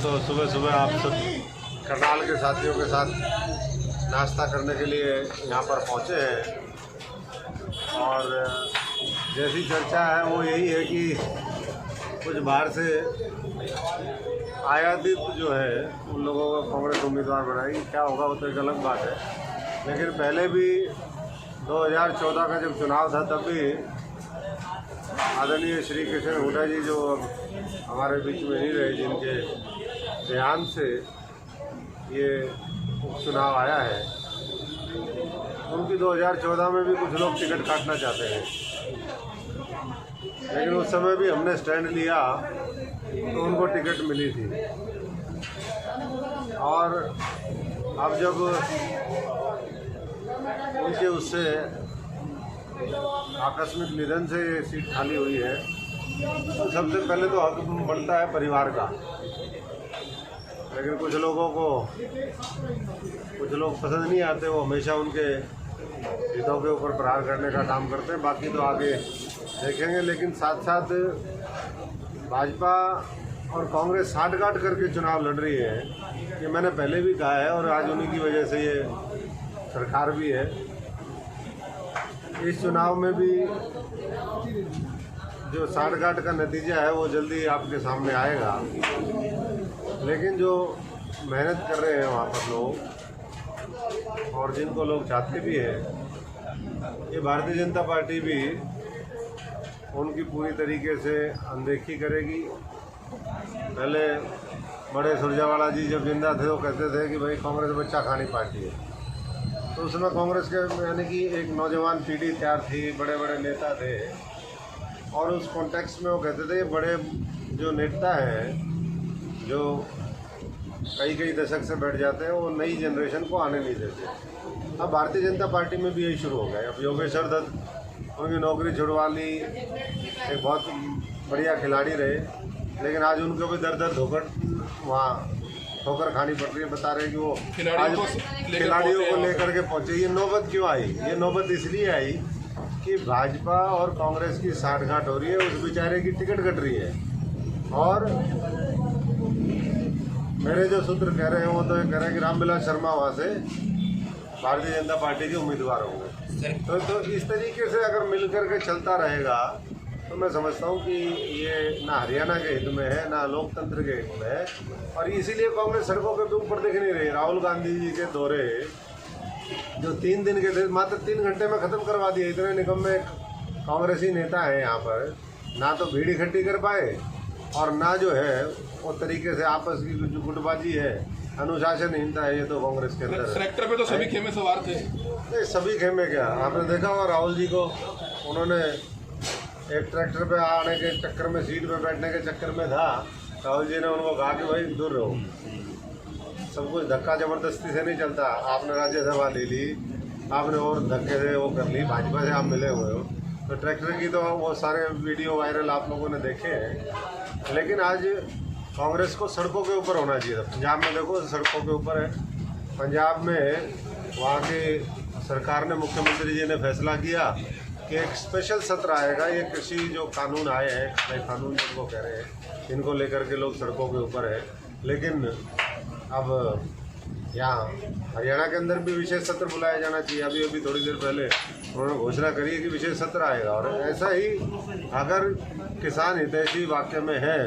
तो सुबह सुबह आप सब करनाल के साथियों के साथ नाश्ता करने के लिए यहाँ पर पहुँचे हैं और जैसी चर्चा है वो यही है कि कुछ बाहर से आयातित जो है उन लोगों को कांग्रेस उम्मीदवार बनाएगी। क्या होगा वो तो एक अलग बात है, लेकिन पहले भी 2014 का जब चुनाव था तब भी आदरणीय श्री कृष्ण हुड्डा जी जो हमारे बीच में नहीं रहे, जिनके देहांत से ये चुनाव आया है, उनकी 2014 में भी कुछ लोग टिकट काटना चाहते हैं, लेकिन उस समय भी हमने स्टैंड लिया तो उनको टिकट मिली थी। और अब जब उनके उससे आकस्मिक निधन से ये सीट खाली हुई है तो सबसे पहले तो हक बनता है परिवार का, लेकिन कुछ लोगों को कुछ लोग पसंद नहीं आते, वो हमेशा उनके हितों के ऊपर प्रहार करने का काम करते हैं। बाकी तो आगे देखेंगे, लेकिन साथ साथ भाजपा और कांग्रेस साठगांठ करके चुनाव लड़ रही है, ये मैंने पहले भी कहा है और आज उन्हीं की वजह से ये सरकार भी है। इस चुनाव में भी जो साठगांठ का नतीजा है वो जल्दी आपके सामने आएगा, लेकिन जो मेहनत कर रहे हैं वहाँ पर लोग और जिनको लोग चाहते भी हैं, ये भारतीय जनता पार्टी भी उनकी पूरी तरीके से अनदेखी करेगी। पहले बड़े सुरजेवाला जी जब जिंदा थे वो कहते थे कि भाई कांग्रेस बच्चा खानी पार्टी है, तो उसमें कांग्रेस के यानी कि एक नौजवान पीढ़ी तैयार थी, बड़े बड़े नेता थे, और उस कॉन्टेक्स्ट में वो कहते थे बड़े जो नेता हैं जो कई दशक से बैठ जाते हैं वो नई जनरेशन को आने नहीं देते। अब भारतीय जनता पार्टी में भी यही शुरू हो गया। अब योगेश्वर दत्त उनकी नौकरी छुड़वा ली, एक बहुत बढ़िया खिलाड़ी रहे, लेकिन आज उनको भी दर धोकर वहाँ ठोकर खानी पड़ रही है। बता रहे कि वो आज खिलाड़ियों को लेकर के पहुँचे। ये नौबत क्यों आई? ये नौबत इसलिए आई कि भाजपा और कांग्रेस की साठगांठ हो रही है, उस बेचारे की टिकट कट रही है। और मेरे जो सूत्र कह रहे हैं वो तो ये कह रहे हैं कि रामविलास शर्मा वहाँ से भारतीय जनता पार्टी के उम्मीदवार होंगे। तो इस तरीके से अगर मिल करके चलता रहेगा तो मैं समझता हूँ कि ये ना हरियाणा के हित में है ना लोकतंत्र के हित में है, और इसीलिए कांग्रेस सड़कों के ऊपर दिख नहीं रही। राहुल गांधी जी के दौरे जो 3 दिन के थे मात्र 3 घंटे में ख़त्म करवा दिए। इतने निकम्मे कांग्रेसी नेता हैं यहाँ पर, ना तो भीड़ इकट्ठी कर पाए और ना जो है वो तरीके से आपस की जो गुटबाजी है, अनुशासनहीनता है, ये तो कांग्रेस के अंदर ट्रैक्टर पे तो सभी खेमे सवार थे। नहीं, सभी खेमे क्या, आपने देखा होगा राहुल जी को उन्होंने एक ट्रैक्टर पे आने के चक्कर में, सीट पे बैठने के चक्कर में था, राहुल जी ने उनको कहा कि भाई दूर रहो। सब कुछ धक्का ज़बरदस्ती से नहीं चलता। आपने राज्यसभा ले ली, आपने और धक्के से वो कर ली, भाजपा से आप मिले हुए हो, तो ट्रैक्टर की तो वो सारे वीडियो वायरल आप लोगों ने देखे हैं। लेकिन आज कांग्रेस को सड़कों के ऊपर होना चाहिए था। पंजाब में देखो सड़कों के ऊपर है। पंजाब में वहाँ की सरकार ने, मुख्यमंत्री जी ने फैसला किया कि एक स्पेशल सत्र आएगा। ये कृषि जो कानून आए हैं, नए कानून जिनको कह रहे हैं, इनको लेकर के लोग सड़कों के ऊपर है। लेकिन अब यहाँ हरियाणा के अंदर भी विशेष सत्र बुलाया जाना चाहिए। अभी थोड़ी देर पहले उन्होंने घोषणा करी है कि विशेष सत्र आएगा, और ऐसा ही अगर किसान हितैषी वाक्य में है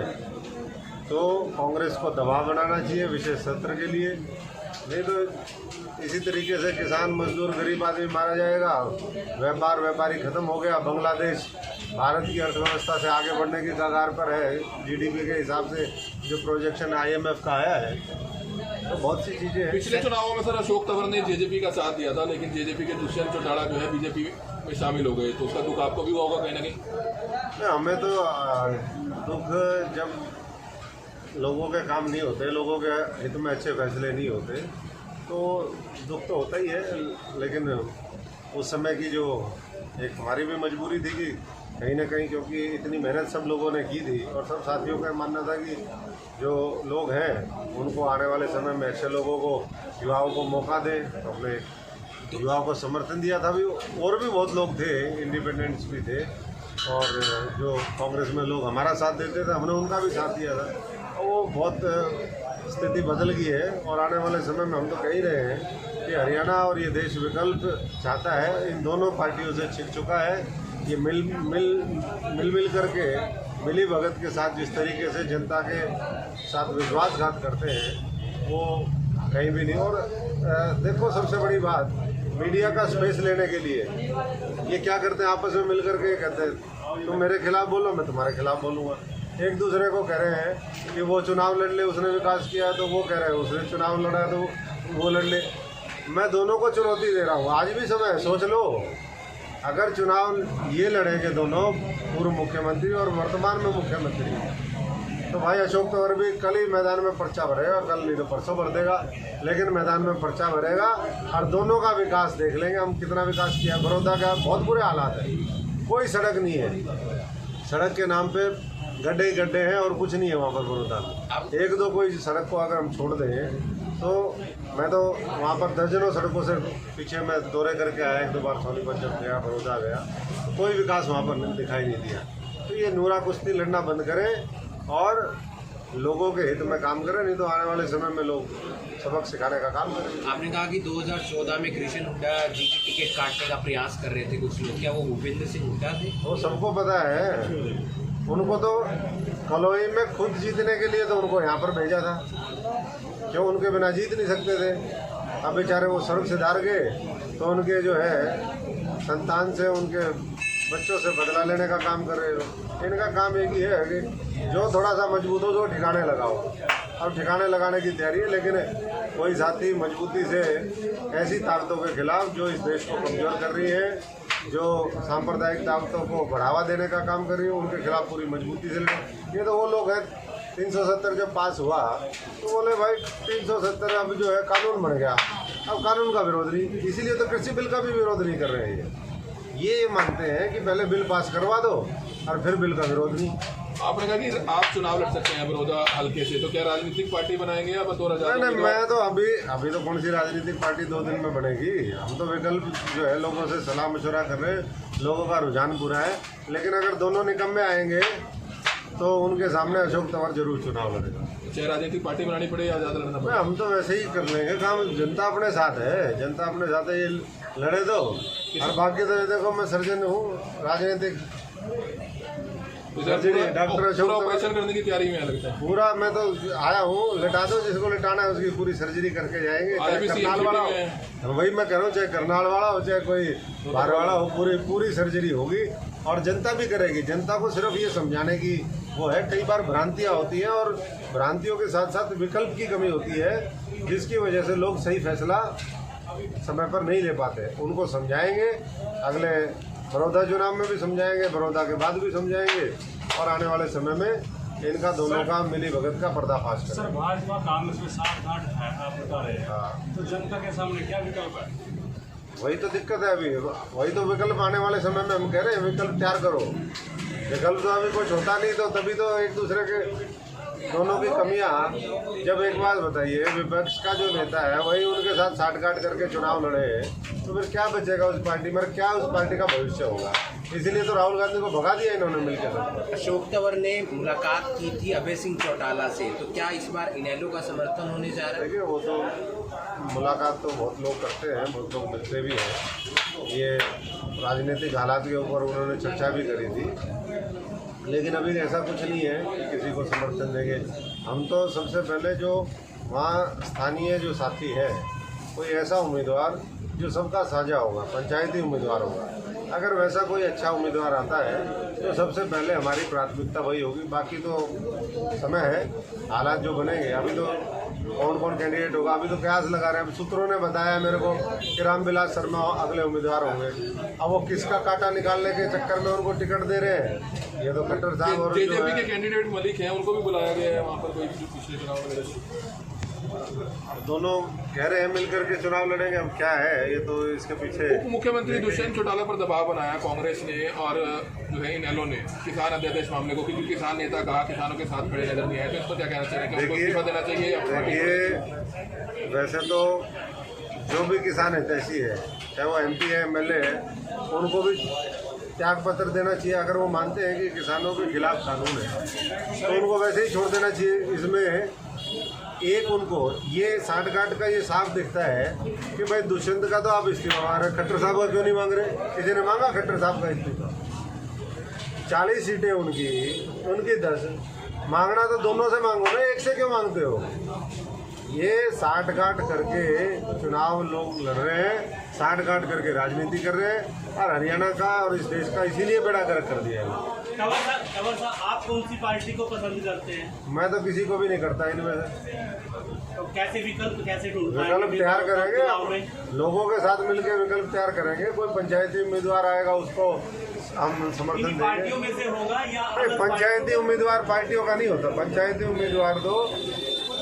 तो कांग्रेस को दबाव बनाना चाहिए विशेष सत्र के लिए। नहीं तो इसी तरीके से किसान, मजदूर, गरीब आदमी मारा जाएगा। व्यापारी खत्म हो गया। बांग्लादेश भारत की अर्थव्यवस्था से आगे बढ़ने की कगार पर है, जीडीपी के हिसाब से जो प्रोजेक्शन IMF का आया है। तो बहुत सी चीज़ें हैं। पिछले चुनावों में सर अशोक तंवर ने जेजेपी का साथ दिया था, लेकिन जेजेपी के दुष्यंत चौटाला जो है बीजेपी में शामिल हो गए, तो उसका दुख आपको भी हुआ होगा कहीं ना कहीं? हमें तो दुख जब लोगों के काम नहीं होते, लोगों के हित में अच्छे फैसले नहीं होते, तो दुख तो होता ही है। लेकिन उस समय की जो एक हमारी भी मजबूरी थी कि कहीं ना कहीं, क्योंकि इतनी मेहनत सब लोगों ने की थी और सब साथियों का मानना था कि जो लोग हैं उनको आने वाले समय में अच्छे लोगों को, युवाओं को मौका दें। तो हमने युवाओं को समर्थन दिया था। भी और भी बहुत लोग थे, इंडिपेंडेंट्स भी थे, और जो कांग्रेस में लोग हमारा साथ देते थे, हमने उनका भी साथ दिया था। वो बहुत स्थिति बदल गई है और आने वाले समय में हम तो कह ही रहे हैं कि हरियाणा और ये देश विकल्प चाहता है। इन दोनों पार्टियों से छिप चुका है। ये मिल करके मिली भगत के साथ जिस तरीके से जनता के साथ विश्वासघात करते हैं वो कहीं भी नहीं। और देखो सबसे बड़ी बात, मीडिया का स्पेस लेने के लिए ये क्या करते हैं, आपस में मिल करके कहते हैं तुम मेरे खिलाफ बोलो मैं तुम्हारे खिलाफ बोलूँगा। एक दूसरे को कह रहे हैं कि वो चुनाव लड़ ले, उसने विकास किया, तो वो कह रहे हैं उसने चुनाव लड़ा है तो वो लड़ ले। मैं दोनों को चुनौती दे रहा हूँ, आज भी समय है, सोच लो। अगर चुनाव ये लड़ेंगे दोनों, पूर्व मुख्यमंत्री और वर्तमान में मुख्यमंत्री, तो भाई अशोक तंवर भी कल ही मैदान में पर्चा भरेगा, कल नहीं तो परसों भर देगा, लेकिन मैदान में पर्चा भरेगा और दोनों का विकास देख लेंगे हम कितना विकास किया। बड़ौदा का बहुत बुरे हालात है, कोई सड़क नहीं है, सड़क के नाम पे गड्ढे ही गड्ढे हैं और कुछ नहीं है वहाँ पर बड़ौदा में। एक दो कोई सड़क को अगर हम छोड़ दें तो मैं तो वहाँ पर दर्जनों सड़कों से पीछे मैं दौरे करके आया, एक दो बार सोनीपत जब गया, बड़ौदा गया, कोई विकास वहाँ पर दिखाई नहीं दिया। तो ये नूरा कुश्ती लड़ना बंद करें और लोगों के हित में काम करें, नहीं तो आने वाले समय में लोग सबक सिखाने का काम करें। आपने कहा कि 2014 में कृष्ण हुड्डा जी की टिकट काटने का प्रयास कर रहे थे कुछ लोग, क्या वो भूपेंद्र सिंह हुड्डा थे? वो सबको पता है, उनको तो कलोई में खुद जीतने के लिए तो उनको यहाँ पर भेजा था, क्यों उनके बिना जीत नहीं सकते थे। अब बेचारे वो सड़क से दार गए तो उनके जो है संतान से, उनके बच्चों से बदला लेने का काम कर रहे हो। इनका काम एक ही है कि जो थोड़ा सा मजबूत हो तो ठिकाने लगाओ। अब ठिकाने लगाने की तैयारी है, लेकिन कोई साथी मजबूती से ऐसी ताकतों के खिलाफ जो इस देश को कमज़ोर कर रही है, जो सांप्रदायिक ताकतों को बढ़ावा देने का काम कर रही है, उनके खिलाफ पूरी मजबूती से लड़े। ये तो वो लोग हैं 370 जब पास हुआ तो बोले भाई 370 अब जो है कानून बन गया, अब कानून का विरोध नहीं, इसीलिए तो कृषि बिल का भी विरोध नहीं कर रहे हैं। ये मानते हैं कि पहले बिल पास करवा दो और फिर बिल का विरोध नहीं। आपने कहा कि आप चुनाव लड़ सकते हैं बड़ौदा हल्के से, तो क्या राजनीतिक पार्टी बनाएंगे या बतौर आजाद? नहीं, मैं तो अभी तो कौन सी राजनीतिक पार्टी 2 दिन में बनेगी। हम तो विकल्प जो है लोगों से सलाह मशवरा कर रहे हैं, लोगों का रुझान बुरा है, लेकिन अगर दोनों निकम्मे आएंगे तो उनके सामने अशोक तंवर जरूर चुनाव लड़ेगा। चाहे राजनीतिक पार्टी बनानी पड़े या आजाद लड़ना पड़े? हम तो वैसे ही कर लेंगे काम, जनता अपने साथ है, जनता अपने साथ है, ये लड़े दो। और बाकी तो ये देखो मैं सर्जन हूँ राजनीतिक, डॉक्टर अशोक ऑपरेशन करने की तैयारी में लगता है पूरा। मैं तो आया हूँ, लिटा दो जिसको लिटाना है उसकी पूरी सर्जरी करके जाएंगे। चाहे करनाल वाला हो, वही मैं कह रहा हूँ, चाहे करनाल वाला हो चाहे कोई बाहर वाला हो, पूरी सर्जरी होगी और जनता भी करेगी। जनता को सिर्फ ये समझाने की वो है, कई बार भ्रांतियाँ होती हैं और भ्रांतियों के साथ साथ विकल्प की कमी होती है, जिसकी वजह से लोग सही फैसला समय पर नहीं ले पाते। उनको समझाएंगे, अगले बड़ौदा चुनाव में भी समझाएंगे, बड़ौदा के बाद भी समझाएंगे और आने वाले समय में इनका दोनों का मिली भगत का पर्दाफाश करेंगे। सर, भाजपा कांग्रेस में साठ-गांठ है, आप बता रहे हैं। हाँ, तो जनता के सामने क्या विकल्प है? वही तो दिक्कत है अभी, वही तो विकल्प आने वाले समय में हम कह रहे हैं, विकल्प तैयार करो। विकल्प तो अभी कुछ होता नहीं, तो तभी तो एक दूसरे के दोनों की कमियां। जब एक बात बताइए, विपक्ष का जो नेता है वही उनके साथ साठ-गांठ करके चुनाव लड़े, तो फिर क्या बचेगा उस पार्टी में, क्या उस पार्टी का भविष्य होगा? इसीलिए तो राहुल गांधी को भगा दिया इन्होंने मिलकर। अशोक तंवर ने मुलाकात की थी अभय सिंह चौटाला से, तो क्या इस बार इनेलो का समर्थन होने जा रहा है? देखिए, वो तो मुलाकात तो बहुत लोग करते हैं, बहुत लोग मिलते भी हैं। ये राजनीतिक हालात के ऊपर उन्होंने चर्चा भी करी थी, लेकिन अभी ऐसा कुछ नहीं है कि किसी को समर्थन देंगे। हम तो सबसे पहले जो वहाँ स्थानीय जो साथी है, कोई ऐसा उम्मीदवार जो सबका साझा होगा, पंचायती उम्मीदवार होगा, अगर वैसा कोई अच्छा उम्मीदवार आता है तो सबसे पहले हमारी प्राथमिकता वही होगी। बाकी तो समय है, हालात जो बनेंगे। अभी तो कौन कौन कैंडिडेट होगा अभी तो कयास लगा रहे हैं। अब सूत्रों ने बताया मेरे को कि रामविलास शर्मा अगले उम्मीदवार होंगे। अब वो किसका कांटा निकालने के चक्कर में उनको टिकट दे रहे हैं, ये तो खट्टर साहब और जेजेपी के कैंडिडेट मलिक हैं, उनको भी बुलाया गया है वहाँ पर, कोई पिछले चुनाव में दोनों कह रहे हैं मिलकर के चुनाव लड़ेंगे। अब क्या है ये तो इसके पीछे उप मुख्यमंत्री दुष्यंत चौटाला पर दबाव बनाया कांग्रेस ने और जो है इनेलो ने किसान अध्यादेश मामले को, क्योंकि किसान नेता कहा किसानों के साथ खड़े नजर नहीं आए, तो इसको क्या कहना चाहिए, उनको इस्तीफा देना चाहिए? देखिए, वैसे तो जो भी किसान हितैषी है, चाहे वो MP है, MLA है, उनको भी त्याग पत्र देना चाहिए। अगर वो मानते हैं कि किसानों के खिलाफ कानून है तो उनको वैसे ही छोड़ देना चाहिए। इसमें एक उनको ये साठ गांठ का ये साफ दिखता है कि भाई दुष्यंत का तो आप इस्तीफा मांग रहे, खट्टर साहब का क्यों नहीं मांग रहे? किसी ने मांगा खट्टर साहब का इस्तीफा? 40 सीटें उनकी 10, मांगना तो दोनों से मांगो ना, एक से क्यों मांगते हो? ये साठ गांठ करके चुनाव लोग लड़ रहे हैं, साठ गांठ करके राजनीति कर रहे हैं और हरियाणा का और इस देश का इसीलिए बेड़ा गर्क कर दिया है। कंवर साहब, आप कौन सी पार्टी को पसंद करते हैं? मैं तो किसी को भी नहीं करता इनमें से। तो कैसे विकल्प ढूंढ विकल्प तैयार करेंगे, लोगों के साथ मिलकर विकल्प तैयार करेंगे। कोई पंचायती उम्मीदवार आएगा उसको हम समर्थन पार्टियों देंगे। में से होगा या पंचायती उम्मीदवार पार्टियों का नहीं होता। पंचायती उम्मीदवार तो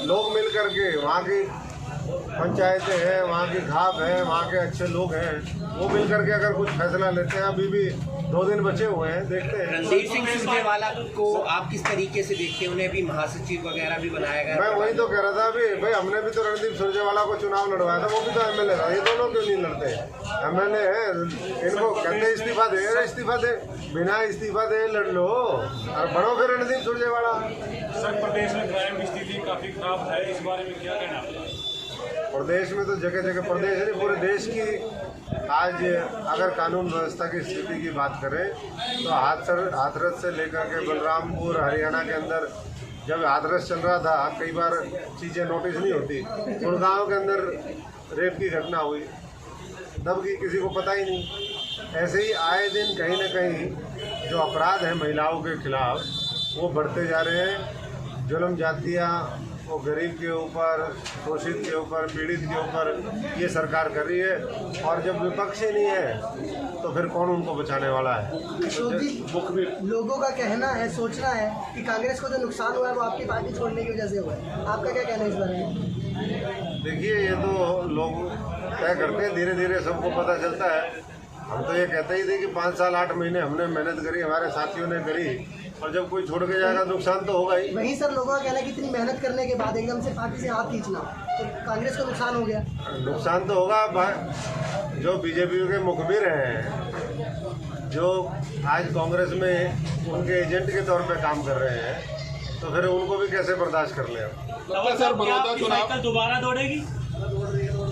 लोग मिल करके, वहाँ की पंचायतें हैं, वहाँ की घाप है, वहाँ के अच्छे लोग हैं, वो मिल करके अगर कुछ फैसला लेते हैं। अभी भी 2 दिन बचे हुए हैं, देखते हैं। रणदीप सिंह सुरजेवाला को आप किस तरीके से देखते हैं? उन्हें भी महासचिव वगैरह भी बनाया गया। मैं वही तो कह रहा था अभी, भाई हमने भी तो रणदीप सुरजेवाला को चुनाव लड़वाया था, वो भी तो एमएलए था। ये दोनों क्यों नहीं लड़ते? एमएलए है, इनको कहते इस्तीफा दे, इस्तीफा दे, बिना इस्तीफा दे लड़ लो और बनो फिर रणदीप सुरजेवाला। सर, प्रदेश में क्राइम की स्थिति काफी खराब है, इस बारे में क्या कहना है? प्रदेश में तो जगह जगह, प्रदेश नहीं पूरे देश की आज अगर कानून व्यवस्था की स्थिति की बात करें तो हाथरस से लेकर के बलरामपुर हरियाणा के अंदर जब हाथरस चल रहा था, कई बार चीज़ें नोटिस नहीं होती। गुड़गांव के अंदर रेप की घटना हुई, तब की किसी को पता ही नहीं। ऐसे ही आए दिन कहीं ना कहीं जो अपराध हैं महिलाओं के खिलाफ वो बढ़ते जा रहे हैं। जुल्म जातियाँ वो गरीब के ऊपर, शोषित के ऊपर, पीड़ित के ऊपर ये सरकार कर रही है। और जब विपक्ष ही नहीं है तो फिर कौन उनको बचाने वाला है? लोगों का कहना है, सोचना है कि कांग्रेस को जो नुकसान हुआ है वो आपकी पार्टी छोड़ने की वजह से हुआ है। आपका क्या कहना है इस बारे में? देखिए, ये तो लोग तय करते हैं, धीरे धीरे सबको पता चलता है। हम तो ये कहते ही थे कि 5 साल 8 महीने हमने मेहनत करी, हमारे साथियों ने करी, और जब कोई छोड़ के जाएगा नुकसान तो होगा ही। वहीं सर लोगों का कहना है कि इतनी मेहनत करने के बाद एकदम से पार्टी से हाथ खींचना, तो कांग्रेस को नुकसान हो गया। नुकसान तो होगा। जो बीजेपी के मुखबिर हैं, जो आज कांग्रेस में उनके एजेंट के तौर पे काम कर रहे हैं, तो फिर उनको भी कैसे बर्दाश्त कर लें? सर, बड़ौदा चुनाव दोबारा दौड़ेगी?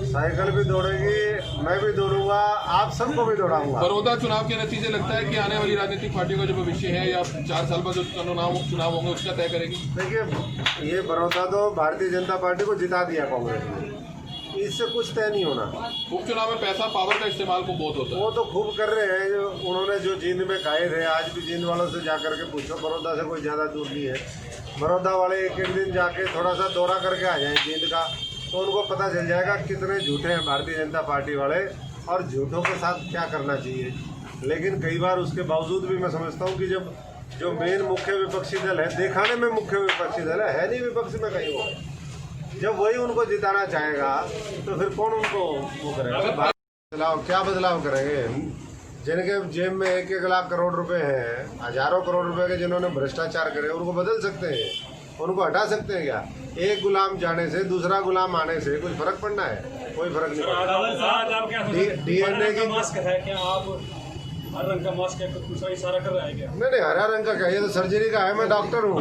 साइकिल भी दौड़ेगी, मैं भी दौड़ूंगा, आप सबको भी दौड़ाऊंगा। बड़ौदा चुनाव के नतीजे लगता है कि आने वाली राजनीतिक पार्टियों का जो भविष्य है या 4 साल बाद जो चुनाव होंगे उसका तय करेगी। देखिए, ये बड़ौदा तो भारतीय जनता पार्टी को जिता दिया कांग्रेस ने, इससे कुछ तय नहीं होना। उपचुनाव में पैसा पावर का इस्तेमाल को बहुत होता है। वो तो खूब कर रहे हैं। जो उन्होंने जो जींद में खाए थे, आज भी जींद वालों से जा करके पूछो, बड़ौदा से कोई ज़्यादा दूर नहीं है। बड़ौदा वाले एक दिन जाके थोड़ा सा दौरा करके आ जाए जींद का, तो उनको पता चल जाएगा कितने झूठे हैं भारतीय जनता पार्टी वाले और झूठों के साथ क्या करना चाहिए। लेकिन कई बार उसके बावजूद भी मैं समझता हूँ कि जब जो मेन मुख्य विपक्षी दल है, दिखाने में मुख्य विपक्षी दल है नहीं विपक्ष में कहीं, वो जब वही उनको जिताना चाहेगा तो फिर कौन उनको वो करेगा? बदलाव क्या बदलाव करेंगे? जिनके जेब में 1-1 लाख करोड़ रुपए हैं, हजारों करोड़ रुपए के जिन्होंने भ्रष्टाचार करे, उनको बदल सकते हैं, उनको हटा सकते हैं क्या? एक गुलाम जाने से दूसरा गुलाम आने से कुछ फर्क पड़ना है? कोई फर्क नहीं पड़ता। DNA की मास्क है क्या? आप हर रंग का मास्क है, कुछ इशारा कर रहा है क्या? नहीं, हरा रंग का क्या, ये तो सर्जरी का है। मैं डॉक्टर हूँ,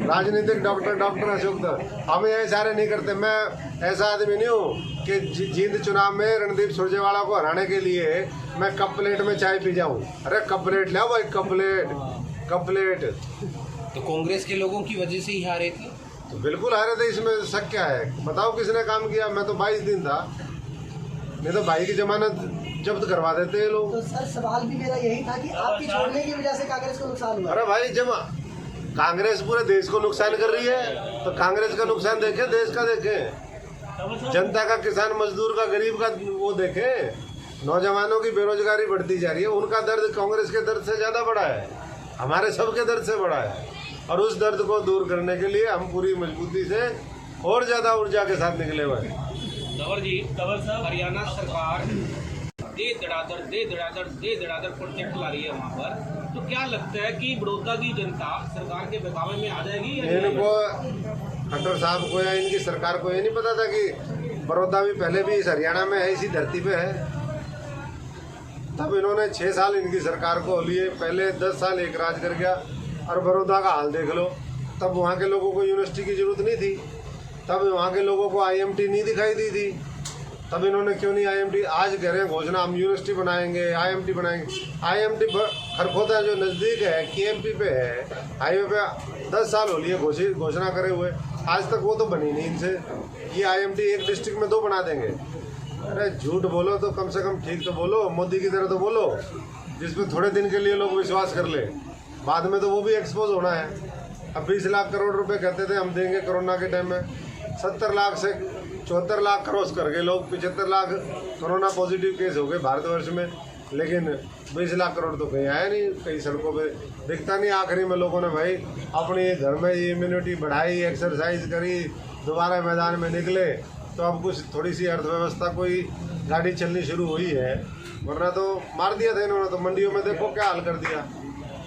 राजनीतिक डॉक्टर अशोक दर। हम ये इशारे नहीं करते। मैं ऐसा आदमी नहीं हूँ कि जींद चुनाव में रणदीप सुरजेवाला को हराने के लिए मैं कप प्लेट में चाय पी जाऊँ। अरे कप प्लेट लाओ भाई, कप प्लेट। तो कांग्रेस के लोगों की वजह से ही हारे थे? तो बिल्कुल हारे थे, इसमें शक क्या है? बताओ किसने काम किया? मैं तो 22 दिन था, नहीं तो भाई की जमानत जब्त करवा देते हैं लोग। तो सर सवाल भी मेरा यही था कि आपकी छोड़ने की वजह से कांग्रेस को नुकसान हुआ। अरे भाई, जब कांग्रेस पूरे देश को नुकसान कर रही है तो कांग्रेस का नुकसान देखे, देश का देखे, जनता का, किसान मजदूर का, गरीब का वो देखे। नौजवानों की बेरोजगारी बढ़ती जा रही है, उनका दर्द कांग्रेस के दर्द से ज़्यादा बड़ा है, हमारे सबके दर्द से बड़ा है। और उस दर्द को दूर करने के लिए हम पूरी मजबूती से और ज़्यादा ऊर्जा के साथ निकले हुए हैं। कंवर साहब, हरियाणा सरकार दे धड़ाधड़ प्रोजेक्ट ला रही है वहाँ पर, तो क्या लगता है कि बड़ौदा की जनता सरकार के बहकावे में आ जाएगी? इनको, खट्टर साहब को या इनकी सरकार को ये नहीं पता था कि बड़ौदा भी पहले भी इस हरियाणा में है, इसी धरती पे है। तब इन्होंने 6 साल इनकी सरकार को लिए, पहले 10 साल एक राज कर गया। और बड़ौदा का हाल देख लो, तब वहाँ के लोगों को यूनिवर्सिटी की जरूरत नहीं थी, तब वहाँ के लोगों को IMT नहीं दिखाई दी थी, तब इन्होंने क्यों नहीं IMT। आज कह रहे हैं घोषणा हम यूनिवर्सिटी बनाएंगे, IMT बनाएंगे। IMT खरखोदा जो नज़दीक है, KMP पे है, हाईवे पे 10 साल हो लिए घोषणा करे हुए, आज तक वो तो बनी नहीं इनसे। ये IMT एक डिस्ट्रिक्ट में 2 बना देंगे। अरे झूठ बोलो तो कम से कम ठीक तो बोलो, मोदी की तरह तो बोलो, जिसमें थोड़े दिन के लिए लोग विश्वास कर ले, बाद में तो वो भी एक्सपोज होना है। अब 20 लाख करोड़ रुपए कहते थे हम देंगे कोरोना के टाइम में, 70 लाख से 74 लाख क्रॉस कर गए लोग, 75 लाख कोरोना पॉजिटिव केस हो गए भारतवर्ष में, लेकिन 20 लाख करोड़ तो कहीं आया नहीं, कई सड़कों पे दिखता नहीं। आखिरी में लोगों ने भाई अपने घर में इम्यूनिटी बढ़ाई, एक्सरसाइज करी, दोबारा मैदान में निकले, तो अब कुछ थोड़ी सी अर्थव्यवस्था कोई गाड़ी चलनी शुरू हुई है, वरना तो मार दिया था इन्होंने। तो मंडियों में देखो क्या हाल कर दिया।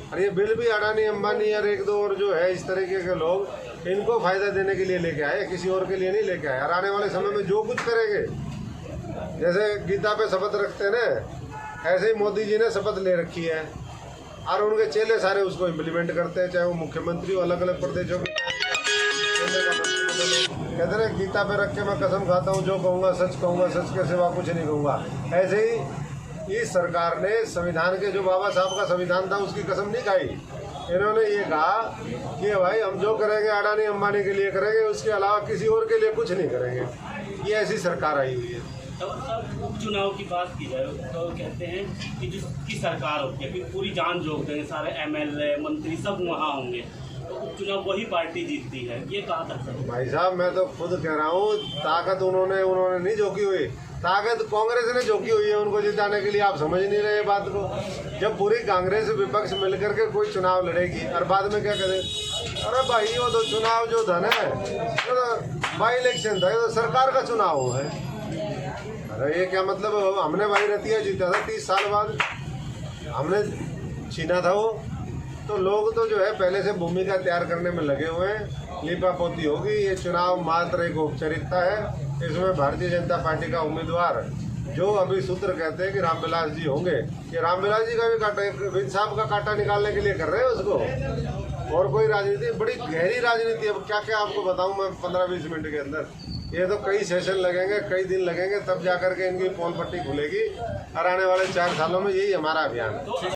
और ये बिल भी अडानी अंबानी और 1-2 और जो है इस तरीके के लोग, इनको फायदा देने के लिए लेके आए, किसी और के लिए नहीं लेके आए। और आने वाले समय में जो कुछ करेंगे, जैसे गीता पे शपथ रखते हैं ना, ऐसे ही मोदी जी ने शपथ ले रखी है और उनके चेले सारे उसको इम्प्लीमेंट करते हैं, चाहे वो मुख्यमंत्री हो अलग अलग प्रदेशों के, कहते हैं गीता पे रख के मैं कसम खाता हूँ, जो कहूँगा, सच के सिवा कुछ नहीं कहूँगा। ऐसे ही इस सरकार ने संविधान के, जो बाबा साहब का संविधान था, उसकी कसम नहीं खाई। इन्होंने ये कहा कि भाई हम जो करेंगे अडानी अंबानी के लिए करेंगे, उसके अलावा किसी और के लिए कुछ नहीं करेंगे। ये ऐसी सरकार आई हुई है। तो उपचुनाव की बात की जाए तो कहते हैं कि जिसकी सरकार होती है फिर पूरी जान झोंक देंगे, सारे MLA मंत्री सब वहाँ होंगे, तो उपचुनाव वही पार्टी जीतती है, ये कहा था भाई साहब। मैं तो खुद कह रहा हूँ, ताकत उन्होंने नहीं झोंकी हुई, ताकत कांग्रेस ने झोंकी हुई है उनको जिताने के लिए। आप समझ नहीं रहे बात को। जब पूरी कांग्रेस विपक्ष मिलकर के कोई चुनाव लड़ेगी और बाद में क्या करें, अरे भाई वो तो चुनाव जो था ना, तो बाई इलेक्शन था, ये तो सरकार का चुनाव है। अरे ये क्या मतलब, हमने भाई रतिया जीता था 30 साल बाद, हमने छीना था वो। तो लोग तो जो है पहले से भूमिका तैयार करने में लगे हुए हैं, लीपा पोती होगी। ये चुनाव मात्र एक औपचारिकता है। इसमें भारतीय जनता पार्टी का उम्मीदवार, जो अभी सूत्र कहते हैं कि रामविलास जी होंगे, ये रामविलास जी का भी कांटा, विन साहब का कांटा निकालने के लिए कर रहे हैं उसको। और कोई राजनीति, बड़ी गहरी राजनीति। अब क्या क्या आपको बताऊं मैं 15-20 मिनट के अंदर। ये तो कई सेशन लगेंगे, कई दिन लगेंगे, तब जाकर के इनकी पोल पट्टी खुलेगी। और आने वाले 4 सालों में यही हमारा अभियान है।